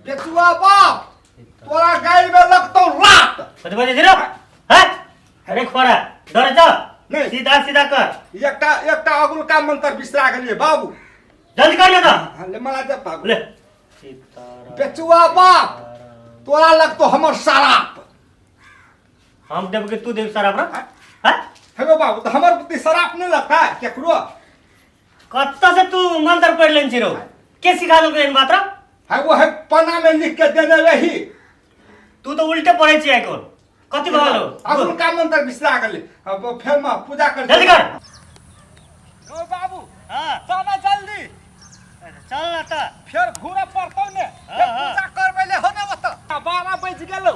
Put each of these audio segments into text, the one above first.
बेचुआ बाप तोरा गाय में लगतो लात कथि बजे जिरो हैं अरे खोरा डर जा नहीं सीधा सीधा कर एकटा अगुल का मंत्र बिसरा गेलिए बाबू जल्दी कर ले तो ले मला जब बाबू ले सीताराम बेचुआ बाप तोरा लगतो हमर शराब हम देब के तू देब शराब ना हैं हेलो बाबू तो हमर बुद्धि शराब नहीं लगता है केकरो कत्ता से तू मंत्र पढ़ लेन छिरो के सिखा दो इन बात रा है वो है पन्ना में लिख के देने रही तू तो उल्टे पढ़े छी आइको कथि भलो अगुल का मंत्र बिसरा गेली अब फेर में पूजा कर जल्दी कर ओ बाबू हां चल जल्दी चल ना त फिर घूरे पड़तो ने पूजा करबे ले हो ना बता 12 बज गेलो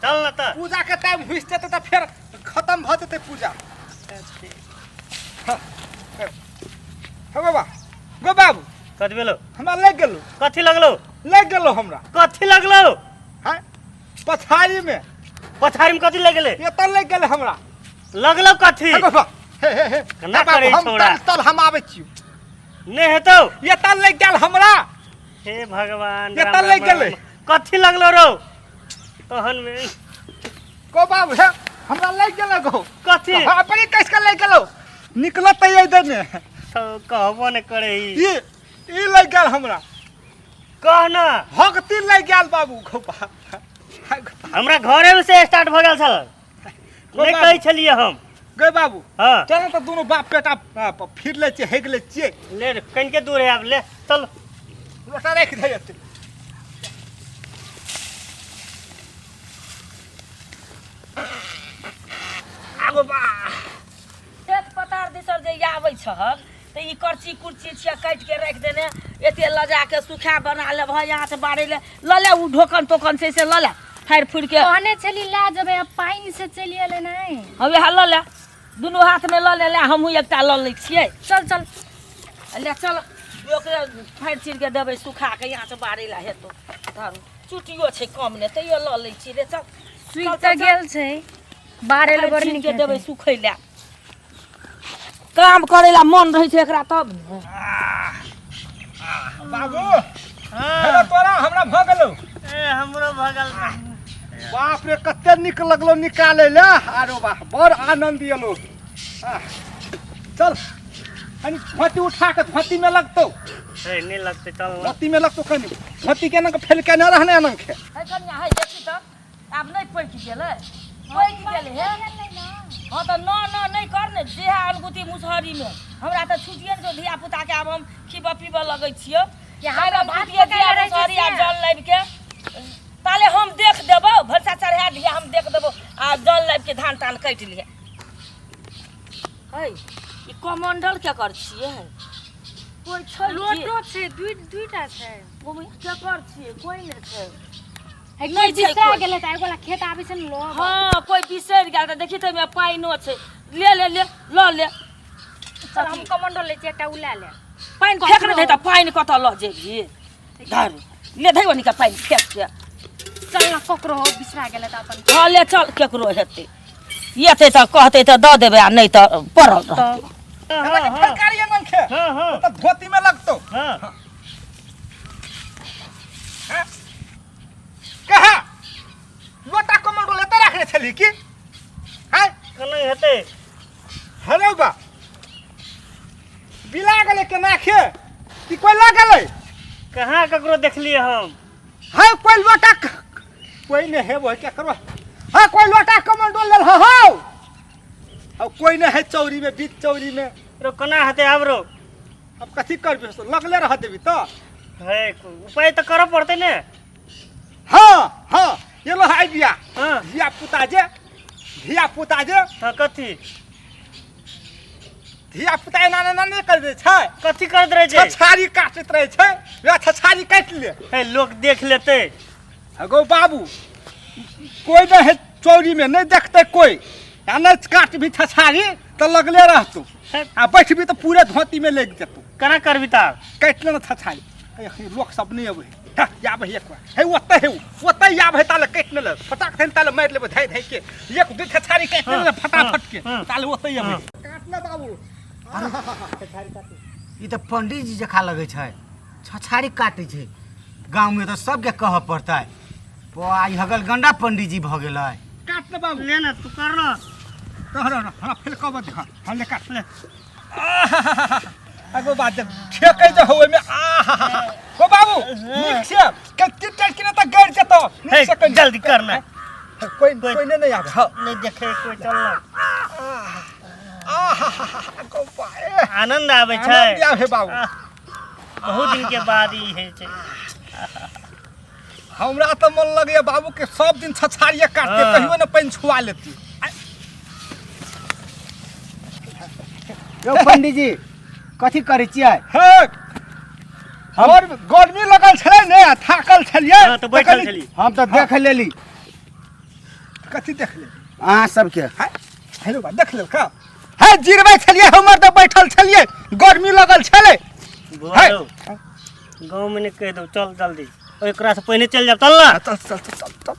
चल ना त पूजा के टाइम हुइस जेते त फिर खत्म भ जेते पूजा हे बाबा गो बाबू कथि भेलो हमरा लग गेलो कथि लगलो हमरा कथि लगलो हैं पथारी में कथि लग गेले ये त लग गेले हमरा लगलो कथि हे बाबा हे ना करे छोड़ा तल हम आबै छी ने हेतौ ये त लग गेल हमरा हे भगवान ये त लग गेले कथि लगलो रो तहन में को बाबू हे हमरा लग गेले गो कथि अपने कैस के लग गेलो निकलत ये देने तो कहबो ने करे ई लग गेल हमरा कहना भक्ति लग गेल बाबू गो हमरा घरे में से स्टार्ट भ गेल छल नहीं कहै छलिए हम गए बाबू हां चल तो दोनों बाप बेटा फिर ले छे हेग ले छे ले कन के दूर है अब ले चल लोटा रख दे एते आगो बा तेज पतार दिसर जे आबै छहक त ई करची कुर्ची छिया काट के रख देने एते लजा के सुखा बना ले भ यहां से बाड़े ले ल ले उ ढोकन टोकन से ल ले फाड़ फुड़ के कहने चली ला जबे अब पानी से चली एले नहीं हवे ह ल ले दुनु हाथ में ल ले हमहू एकटा ल ले छियै चल चल ले चल ओकरे फाड़ चीर के देबै सुखा के यहां से बाड़े ला हेतो धरू चुटियो छै कम ने तइयो ल ले छी रे चल सुई त गेल छै बारे ले बरनी के देबै सुखै ले काम करे ला मन रहै छै एकरा तब बाबू हेलो तोरा हमरा भ गेलो ए हमरो भगल बाप रे कते निक लगलो निकाले ले आरो बा बड़ आनंद एलो चल अनि धोती उठा के धोती में लगतो ए नहीं लगते चल ना धोती में लगतो कनी धोती के न फेल के न रहने न खे है कन्या है देखी त आब नहीं पड़ की गेलै पड़ की गेलै हे हां त न न नहीं कर ने जे अलगुती मुसहरी में हमरा त छुटिए जो धिया पुता के आब हम खिबा पीबा लगै छियो कि हमरा भात दिया पकाए रहे मुसहरी आ जल लाइब के ताले हम देख देबो भरसा चढ़ा दिया हम देख देबो आ जल लाइब के धान तान काट लिए है ई कमंडल के कर छिए कोई छै लोटो छै दुईटा छै ओमे के कर छिए कोई ने छै है कोई बिसरा गेले त एगोला खेत आबै छै न लो हां कोई बिसर गेल त देखि त में पाइनो छै ले ले ले ल ले चल हम कमांडो ले छै एकटा उला ले पाइन फेक न दे त पाइन कत ल जेबी धर ले धैव निका पाइन फेक के चल न ककरो हो बिसरा गेले त अपन हां ले चल केकरो हेतै येते त कहते त द देबे आ नहीं त परल रहतै फलकारी न खे हां हां त धोती में लगतो हां कहा लोटा कमंडो लेते रखने छली की हैं कनै हेतै हेलो बा बिला गेले के नाखे कि कोई ला गेले कहां ककरो देखलिए हम है कोई लोटा कोई ने है वो क्या करवा हां कोई लोटा कमंडो लेल हो अब कोई ने है चौरी में बीच चौरी में रो कना हेतै आबरो अब कथि करबे लगले रह देबी तो है उपाय त करब पड़तै ने हां ये लो आइडिया हां धिया पुता जे हां कथि धिया पुता एना नहीं कर दे छै कथि करत रहे छै छछारी काटत रहे छै वे छछारी काट ले है लोग देख लेते अगो बाबू कोई नहीं है चौरी में नहीं देखते कोई या नहीं काट भी छछारी तो लगले रहतो आ बैठ भी तो पूरे धोती में लग जतो कना करबी ता काट ले न छछारी ए लोग सब नहीं अबे या बे एक है ओते या भे ताले काट ले फटाक थन ताले मार लेबे धै के एक दू छछारी काट ले फटाफट के ताले ओते अबे काटना बाबू ई त पंडित जी जखा लगे छै छछारी काटे छै गाँव में तो सबके कह पड़ता है आई हगल गंडा पंडित जी भ गेलै। काट ले बाबू ले ना तू कर ना तोहरा ना हमरा फिर कब देखा हम ले काट ले अगो बात ठेकै जे होय में को बाबू निक से कत्ती टट के त गड़ के तो हे जल्दी करना कोई नहीं आवे हां नहीं देखे कोई चल ना को पाए आनंद आवे छै आनंद आवे बाबू बहुत दिन के बाद ई है छै। हमरा तो मन लगे बाबू के सब दिन छछारिया काटते कहियो न पानी छुआ लेती। यौ पंडित जी कथी करै छियै? हे हमर गर्मी लगल छले ने थाकल छलिए हां तो बैठल छली हम तो देख लेली कथी देख ले अहाँ सबके। हेलो बा देख ले का है जिरबै छलिए हमर तो बैठल छलिए गर्मी लगल छले। गांव में ने कह दो चल जल्दी एकरा से पहले चल जाब चल ना चल चल चल चल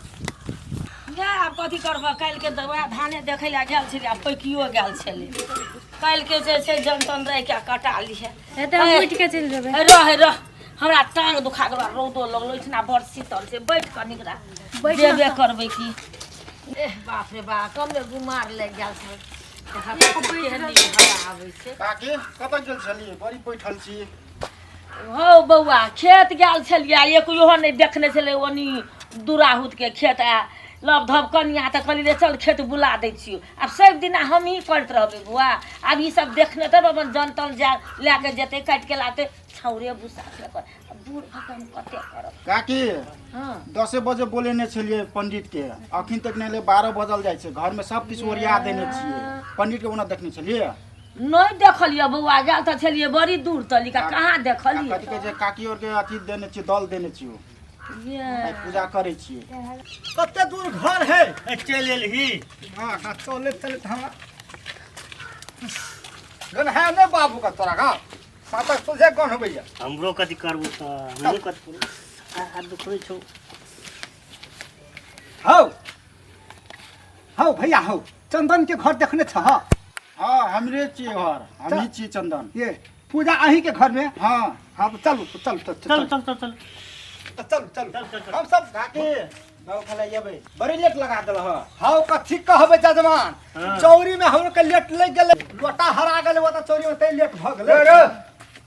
जा आब कथी करबह काल्हि के दवा धाने देखै लए गेल छलै आ पैकियो गेल छलै काल्हि के जे छै जनतन रह के कटा लिहे एतऽ उठि के चलि जेबै। रह हमरा टांग दुखा गेल रौदो लगलो इतना बड़ शीतल से बैठ क निकरा देबे करबै की एह बाप रे बाप कमे बीमार लागि गेल छै आबै छै। काकी कतऽ गेल छलिए? बड़ी बैठल छी। हौ बौआ खेत गेल छलियै एक इहो नहि देखने छलै ओनी दुराहुत के खेत आ लब धब कनिया तऽ कहलिए चल खेत बुला दै छियौ आब सब दिना हम ही करैत रहबै बौआ आब ई सब देखने तब अपन जनतन जा लए के जेतै काटि के लाते छौरे भूसा बूढ़ भगवान कते करब। काकी हाँ 10 बजे बोलेने छलिए पंडित के अखन तक नहीं 12 बजल जाय छै घर में सब किछ ओरिया देने छिए पंडित के ओना देखने छलिए नहीं देखलिए बौआ गेल तऽ छलिए बड़ी दूर तलिका कहाँ देखलिए कथि के जे काकी और के अथी देने छी दल देने छी ये पूजा करे छिए कते दूर घर है चल एलही हां हां चले चले हमरा गन है ने बाबू का तोरा का साता तुझे कौन हो भैया हमरो कथी करबू त हमहु कथी करू हाथ दुखै छौ। हौ हौ भैया हौ चंदन के घर देखने छ हां हां हमरे छिए घर हम ही छिए चंदन ये पूजा अही के घर में हां हां तो चल चल चल चल चल चल चल चल चल हम सब काकी गाँव खला येबै बड़ी लेट लगा देल ह हौ कथी कहबे जजमान हाँ। चौरी में हमरो के लेट लग गेले लोटा हरा गेले वो त चौरी में ते लेट भ गेले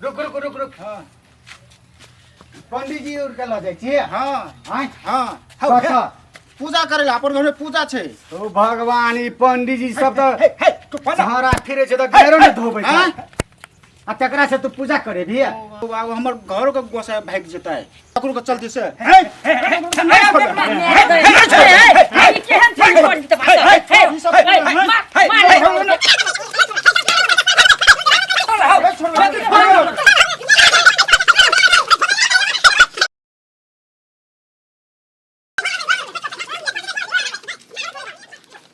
रुक रुक रुक रुक हां पंडित जी और के ल जाइ छियै? हां आइ हां हौ कतऽ? पूजा करे ला अपन घर में पूजा छै। ओ भगवान ई पंडित जी सब तो हे हे तू पना झहरा फिरे छै तो घेरो ने धोबै छै हाँ? आ तकरा से तू पूजा करे भी बाबू हमर घर के गोसा भाग जेतै ककरो के चलती से हे हे हे केहन चीज